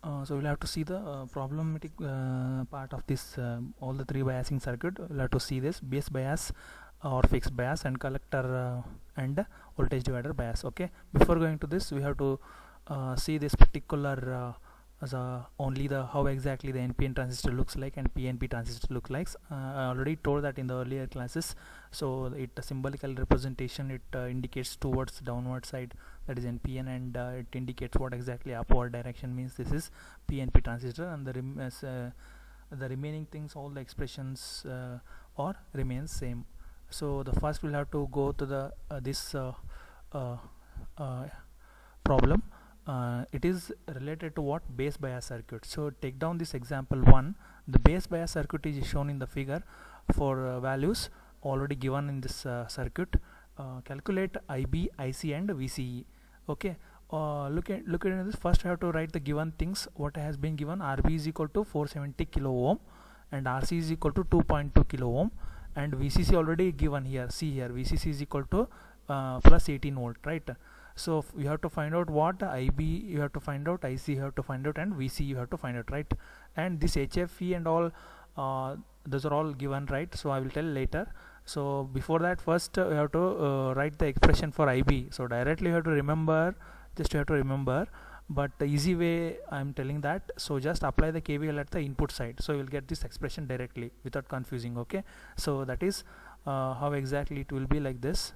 So we'll have to see the problematic part of this all the three biasing circuit. We'll have to see this base bias or fixed bias and collector and voltage divider bias. Okay, before going to this we have to see this particular as only the how exactly the NPN transistor looks like and PNP transistor looks like. I already told that in the earlier classes. So it symbolical representation, it indicates towards downward side, that is NPN, and it indicates what exactly upward direction means. This is PNP transistor, and the remaining things, all the expressions or remains same. So the first we'll have to go to the this uh, problem. It is related to what? Base bias circuit. So take down this example 1. The base bias circuit is shown in the figure for values already given in this circuit. Calculate IB, IC and VCE. Okay, look at this. First I have to write the given things. What has been given: RB is equal to 470 kilo ohm and RC is equal to 2.2 kilo ohm, and VCC already given here. See here, VCC is equal to plus 18 volt, right? So you have to find out what IB you have to find out, IC you have to find out, and VC you have to find out, right? And this HFE and all, those are all given, right? So I will tell later. So before that, first you have to write the expression for IB. So directly you have to remember, just you have to remember, but the easy way I am telling that. So just apply the KVL at the input side, so you will get this expression directly without confusing. Okay, so that is how exactly it will be like this.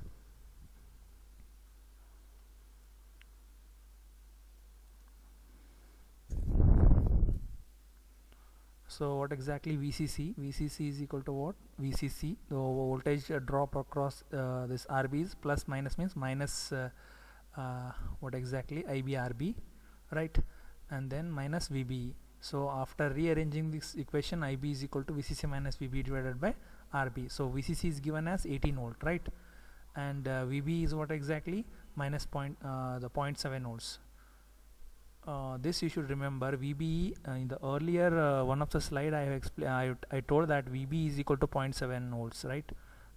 So what exactly VCC? VCC is equal to what? VCC, the voltage drop across this RB is plus minus means minus what exactly? IBRB, right? And then minus VBE. So after rearranging this equation, IB is equal to VCC minus VB divided by RB. So VCC is given as 18 volt, right? And VB is what exactly? Minus the 0.7 volts. This you should remember. VB in the earlier one of the slide I have explained, I told that VB is equal to 0.7 volts, right?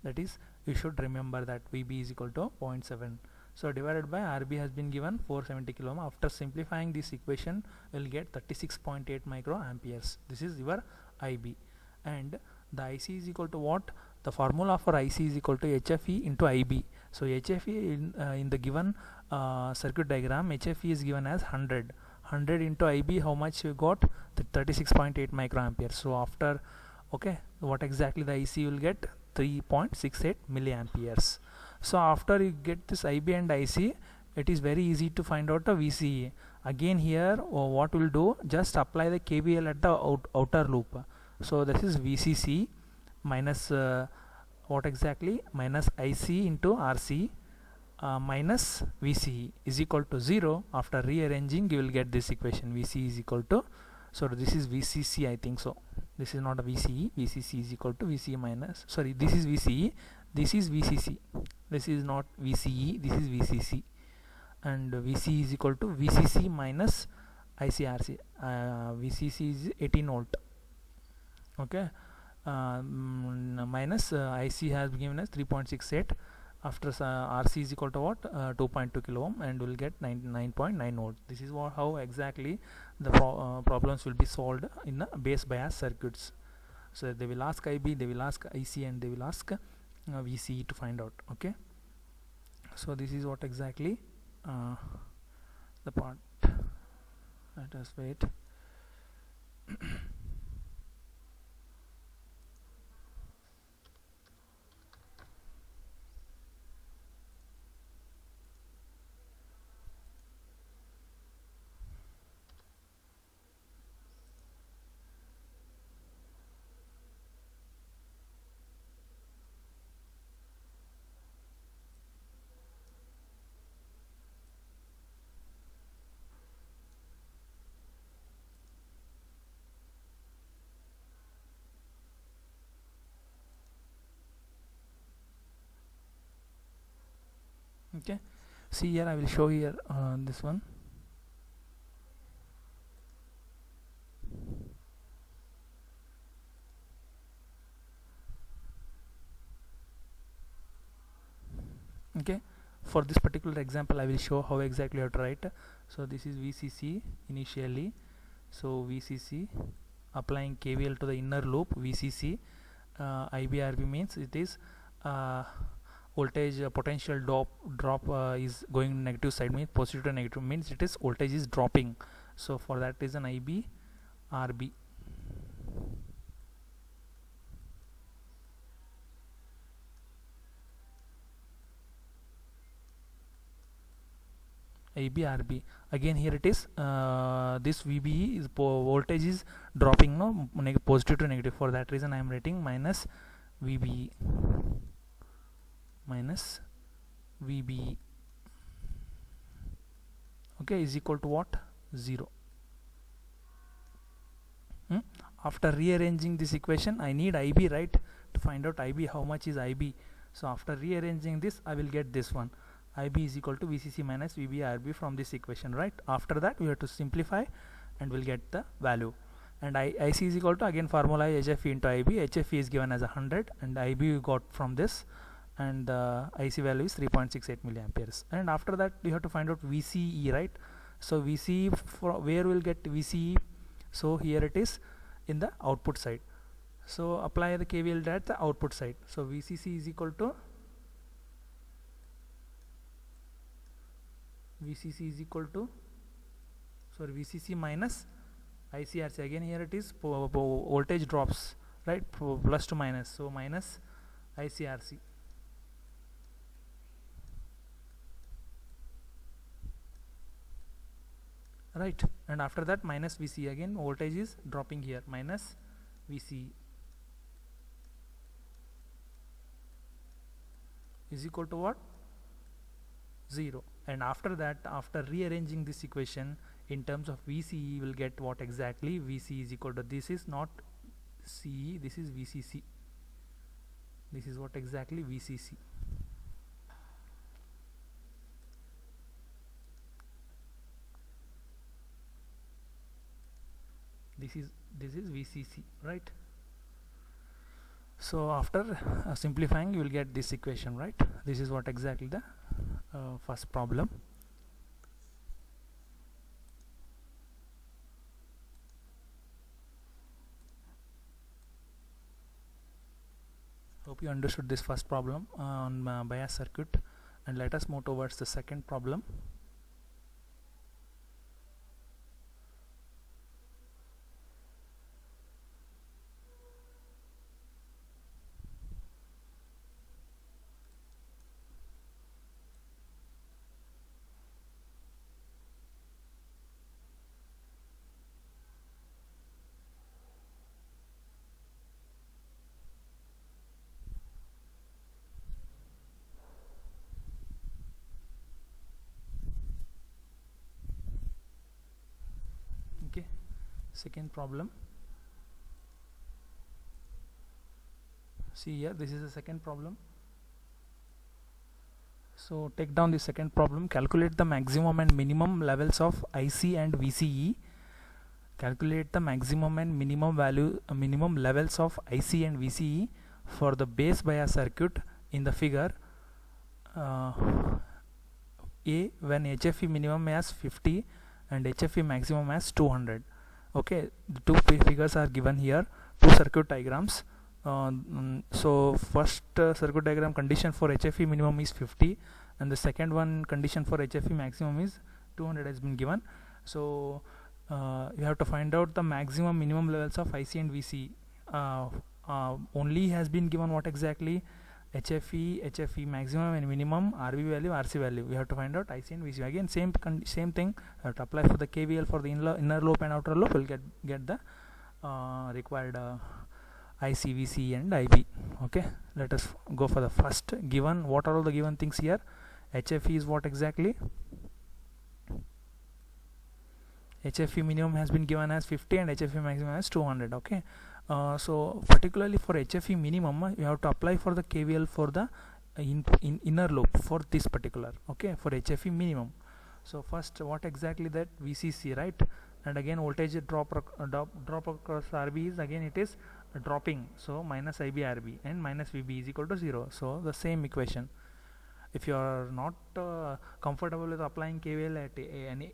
That is, you should remember that VB is equal to 0.7. So divided by RB has been given 470 kilo ohm. After simplifying this equation, we'll get 36.8 microamperes. This is your IB, and the IC is equal to what? The formula for IC is equal to HFE into IB. So HFE in the given circuit diagram, HFE is given as 100 into IB. How much you got? The 36.8 microamperes. So after, okay, what exactly the IC will get? 3.68 milliamperes. So after you get this IB and IC, it is very easy to find out the VCE. Again here, what we'll do, just apply the KVL at the outer loop. So this is VCC minus what exactly? Minus IC into RC minus VCE is equal to 0. After rearranging, you will get this equation. VCE is equal to, so this is VCC, I think so. This is not a VCE. VCC is equal to VCE minus, sorry, this is VCE, this is VCC. This is not VCE, this is VCC. And VCE is equal to VCC minus ICRC. VCC is 18 volt. Okay. Minus IC has been given as 3.68. After RC is equal to what? 2.2 kilo ohm, and we'll get 9.9 volt. This is how exactly the problems will be solved in the base bias circuits. So they will ask IB, they will ask IC, and they will ask VCE to find out. Okay, so this is what exactly the part. Let us wait. Okay, see here, I will show here this one. Okay, for this particular example I will show how exactly you have to write. So this is VCC initially, So VCC, applying KVL to the inner loop VCC, IBRB means it is voltage potential drop is going negative side, means positive to negative, means it is voltage is dropping. So for that reason IBRB. IBRB, again here it is this VBE is voltage is dropping, no, positive to negative. For that reason I am writing minus VBE, minus VBE, okay, is equal to what? 0. After rearranging this equation I need IB, right? To find out IB, how much is IB. So after rearranging this I will get this one, IB is equal to VCC minus VBRB from this equation, right? After that we have to simplify and we'll get the value. And IC is equal to, again formula HFE into IB. HFE is given as 100 and IB we got from this, and IC value is 3.68 milliamperes. And after that you have to find out VCE, right? So VCE, for where we'll get VCE? So here it is in the output side. So apply the KVL at the output side. So VCC is equal to sorry, VCC minus ICRC. Again here it is voltage drops, right? Plus to minus, so minus ICRC. Right, and after that minus VC, again voltage is dropping here, minus VC is equal to what? 0. And after that, after rearranging this equation in terms of VCE, will get what exactly? VC is equal to, this is not CE, this is VCC. This is what exactly? VCC. This is VCC, right? So after simplifying you will get this equation, right? This is what exactly the first problem. Hope you understood this first problem on bias circuit, and let us move towards the second problem. Second problem. See here, this is the second problem. So take down the second problem. Calculate the maximum and minimum levels of IC and VCE. Calculate the maximum and minimum levels of IC and VCE for the base bias circuit in the figure A, when HFE minimum as 50 and HFE maximum as 200. Okay, the two figures are given here, two circuit diagrams. So first circuit diagram condition for HFE minimum is 50 and the second one condition for HFE maximum is 200 has been given. So you have to find out the maximum minimum levels of IC and VC. Only has been given what exactly? HFE maximum and minimum, RB value, RC value. We have to find out IC and VC. Again same thing, have to apply for the KVL for the inner loop and outer loop. We'll get the required IC, VC and IB. Okay, let us go for the first given. What are all the given things here? HFE is what exactly? HFE minimum has been given as 50 and HFE maximum as 200. Okay, so particularly for HFE minimum you have to apply for the KVL for the inner loop for this particular, okay, for HFE minimum. So first what exactly that? VCC, right? And again voltage drop across RB is, again it is dropping, so minus IB RB, and minus VB is equal to 0. So the same equation. If you are not comfortable with applying KVL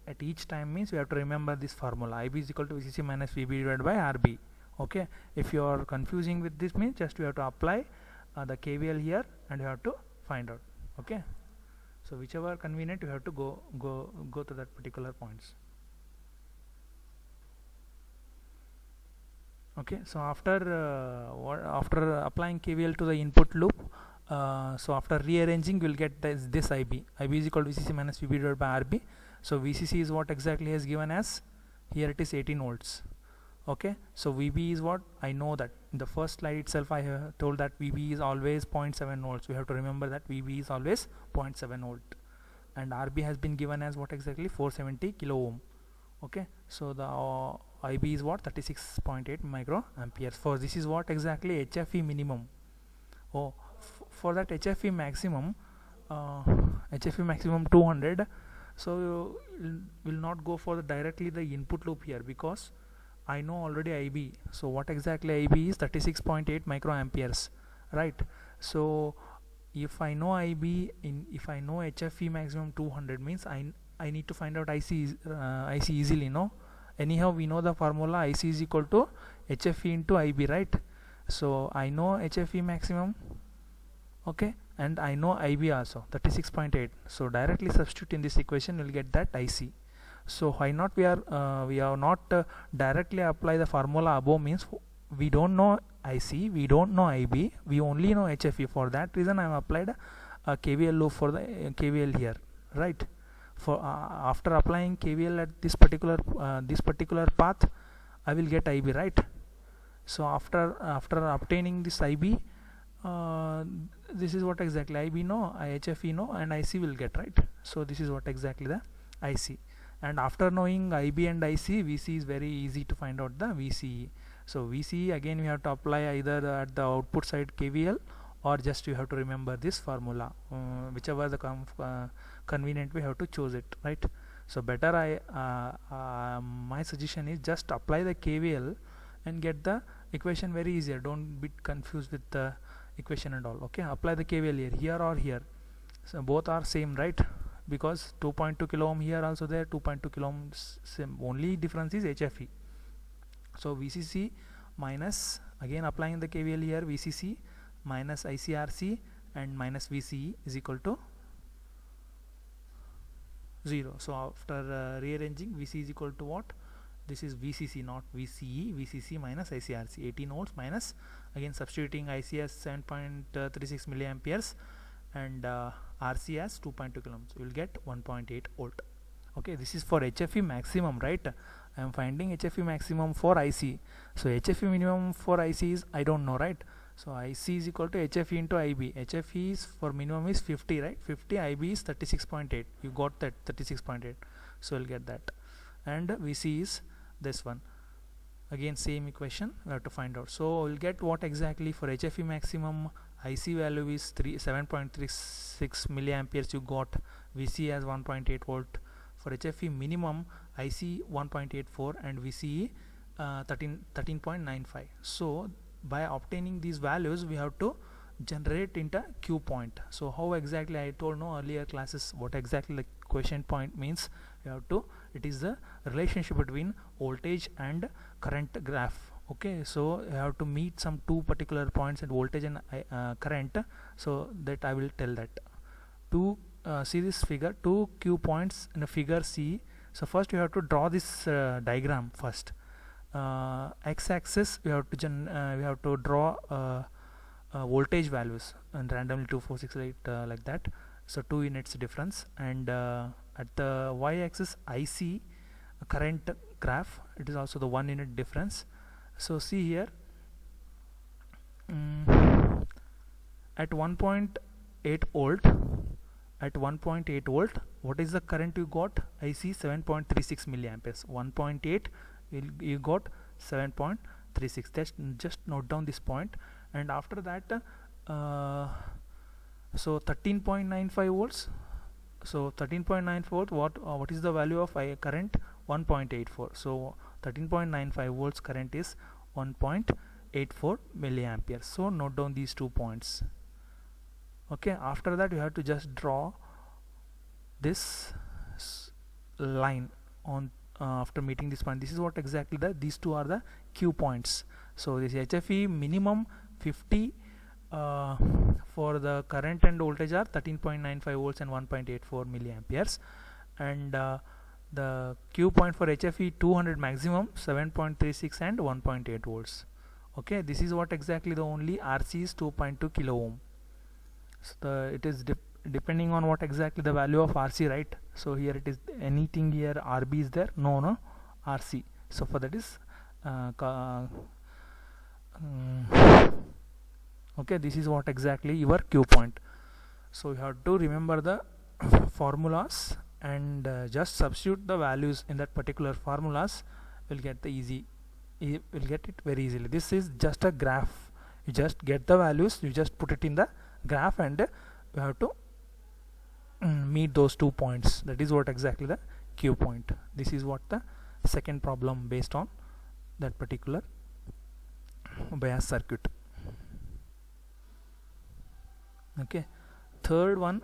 at each time, means you have to remember this formula: IB is equal to VCC minus VB divided by RB. Okay, if you are confusing with this, means just you have to apply the KVL here and you have to find out. Okay, so whichever convenient, you have to go to that particular points. Okay, so after applying KVL to the input loop, so after rearranging, we'll get this IB is equal to VCC minus VB divided by RB. So VCC is what exactly has given as, here it is 18 volts. Okay, so VB is what I know, that in the first slide itself I have told that VB is always 0.7 volts. We have to remember that VB is always 0.7 volt, and RB has been given as what exactly, 470 kilo ohm. Okay, so the IB is what, 36.8 microamperes. For this is what exactly HFE minimum. Oh, for that HFE maximum, HFE maximum 200. So will not go for directly the input loop here, because I know already IB. So what exactly IB is, 36.8 microamperes, right? So if I know IB, if I know HFE maximum 200, means I need to find out IC easily, no? Anyhow, we know the formula, IC is equal to HFE into IB, right? So I know HFE maximum, okay, and I know IB also, 36.8. So directly substitute in this equation, we'll get that IC. So why not we are not directly apply the formula above, means we don't know IC, we don't know IB, we only know HFE. For that reason I have applied a KVL loop for the KVL here, right? For after applying KVL at this particular path, I will get IB, right? So after obtaining this IB, this is what exactly IB know, HFE know, and IC will get, right? So this is what exactly the IC. And after knowing IB and IC, VC is very easy to find out the VCE. So VCE, again we have to apply either at the output side KVL, or just you have to remember this formula, whichever the convenient, we have to choose it, right? So better my suggestion is just apply the KVL and get the equation very easier. Don't be confused with the equation and all. Okay, apply the KVL here or here, so both are same, right? Because 2.2 kilo ohm here also there, 2.2 kilo ohm same, only difference is HFE. So VCC minus, again applying the KVL here, VCC minus ICRC and minus VCE is equal to 0. So after rearranging, VC is equal to what? This is VCC, not VCE. VCC minus ICRC, 18 volts, minus, again substituting IC as 7.36 milliamperes and RC as 2.2 kilo ohms. You will get 1.8 volt. Okay, this is for HFE maximum, right? I am finding HFE maximum for IC. So HFE minimum for IC is, I don't know, right? So IC is equal to HFE into IB. HFE is for minimum is 50, right? 50, IB is 36.8. You got that, 36.8. So you'll get that. And VC is this one. Again same equation we have to find out. So we'll get what exactly for HFE maximum. IC value is 7.36 milliamperes. You got VC as 1.8 volt. For HFE minimum, IC 1.84 and VCE 13.95. So by obtaining these values, we have to generate into Q point. So how exactly, I told no earlier classes what exactly the quotient point means. You have to, it is the relationship between voltage and current graph. Okay, so you have to meet some two particular points at voltage and current. So that I will tell that. To see this figure, two Q points in a figure C. So first you have to draw this diagram first. X-axis we have to draw voltage values and randomly 2, 4, 6, 8 like that. So 2 units difference, and at the y-axis IC current graph, it is also the 1 unit difference. So see here, at 1.8 volt, at 1.8 volt, what is the current you got? IC 7.36 milliamperes. 1.8 you got 7.36. Just note down this point. And after that, so 13.95 volts. So 13.94 volt, what is the value of current? 1.84. So 13.95 volts current is 1.84 milliamperes. So note down these 2 points. Okay, after that you have to just draw this line on after meeting this point. This is what exactly these two are the Q points. So this HFE minimum 50 for the current and voltage are 13.95 volts and 1.84 milliamperes, and the Q point for HFE 200 maximum 7.36 and 1.8 volts. Okay, this is what exactly the only RC is 2.2 kilo ohm. So it is depending on what exactly the value of RC, right? So here it is anything here RB is there, no RC. So for that is okay, this is what exactly your Q point. So you have to remember the formulas and just substitute the values in that particular formulas. Will get it very easily. This is just a graph. You just get the values, you just put it in the graph, and you have to meet those 2 points. That is what exactly the Q point. This is what the second problem based on that particular bias circuit. Okay, third one,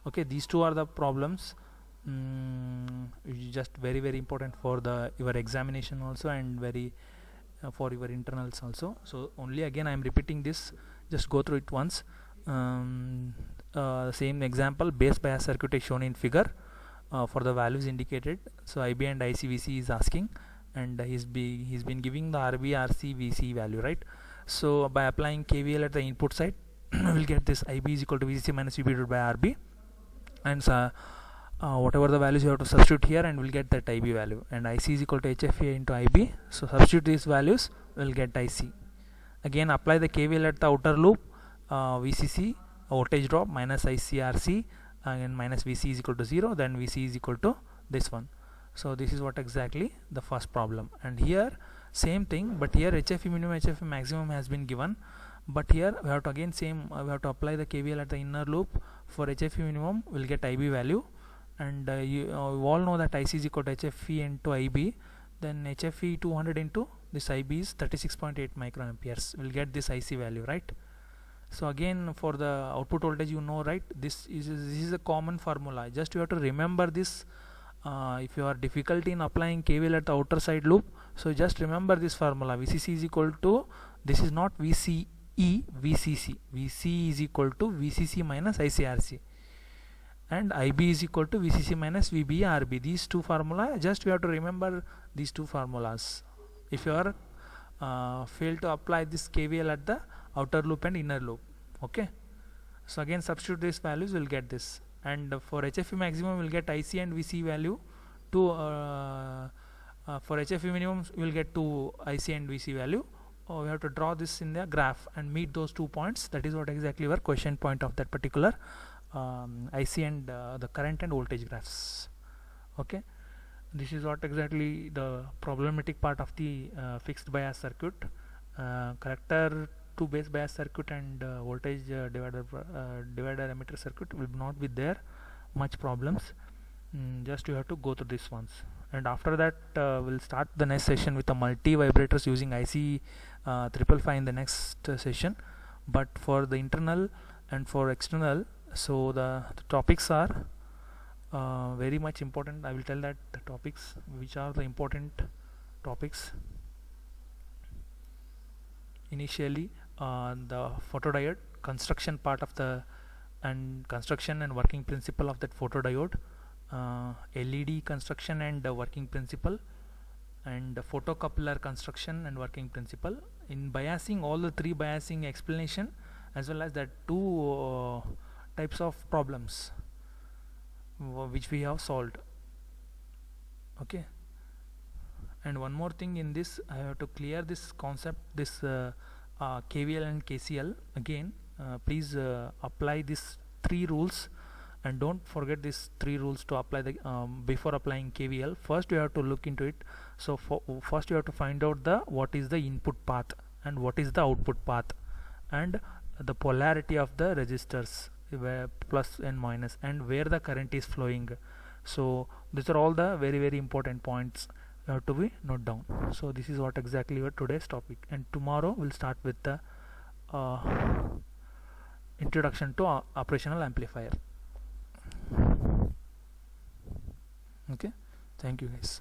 okay, these two are the problems, just very important for your examination also, and very for your internals also. So only again I am repeating this, just go through it once. Same example, base bias circuit is shown in figure for the values indicated. So IB and ICVC is asking, and he's been giving the RB, RC, VC value, right? So by applying KVL at the input side, we'll get this IB is equal to VCC minus VB divided by RB, and whatever the values you have to substitute here, and we'll get that IB value, and IC is equal to HFA into IB. So substitute these values, we'll get IC. Again apply the KVL at the outer loop, VCC voltage drop minus ICRC, and minus VC is equal to 0, then VC is equal to this one. So this is what exactly the first problem. And here same thing, but here HFE minimum, HFE maximum has been given, but here we have to again we have to apply the KVL at the inner loop. For HFE minimum we'll get IB value, and you all know that IC is equal to HFE into IB. Then HFE 200 into this IB is 36.8 microamperes. We'll get this IC value, right? So again for the output voltage, you know, right? This is a common formula. Just you have to remember this. If you are difficulty in applying KVL at the outer side loop, so just remember this formula. VCC is equal to, this is not VCE, VCC. VC is equal to VCC minus ICRC, and IB is equal to VCC minus VB RB. These two formula, just you have to remember these two formulas. If you are fail to apply this KVL at the outer loop and inner loop, okay. So again substitute these values, we'll get this, and for HFE maximum we'll get IC and VC value. For HFE minimum we'll get 2 IC and VC value. We have to draw this in the graph and meet those 2 points. That is what exactly our question point of that particular IC and the current and voltage graphs. Okay, this is what exactly the problematic part of the fixed bias circuit. Corrector to base bias circuit and voltage divider emitter circuit will not be there much problems. Just you have to go through these ones, and after that we'll start the next session with the multi vibrators using IC 555 in the next session. But for the internal and for external, so the topics are very much important. I will tell that the topics which are the important topics. Initially the photodiode construction part of the, and construction and working principle of that photodiode, LED construction and working principle, and photocoupler construction and working principle. In biasing, all the 3 biasing explanation, as well as that 2 types of problems which we have solved. Okay, and one more thing in this, I have to clear this concept, this KVL and KCL. Again please apply these 3 rules, and don't forget these 3 rules to apply the before applying KVL. First you have to look into it. So first you have to find out what is the input path and what is the output path, and the polarity of the resistors, where plus and minus, and where the current is flowing. So these are all the very important points you have to be note down. So this is what exactly your today's topic, and tomorrow we'll start with the uh, introduction to operational amplifier. Okay, thank you guys.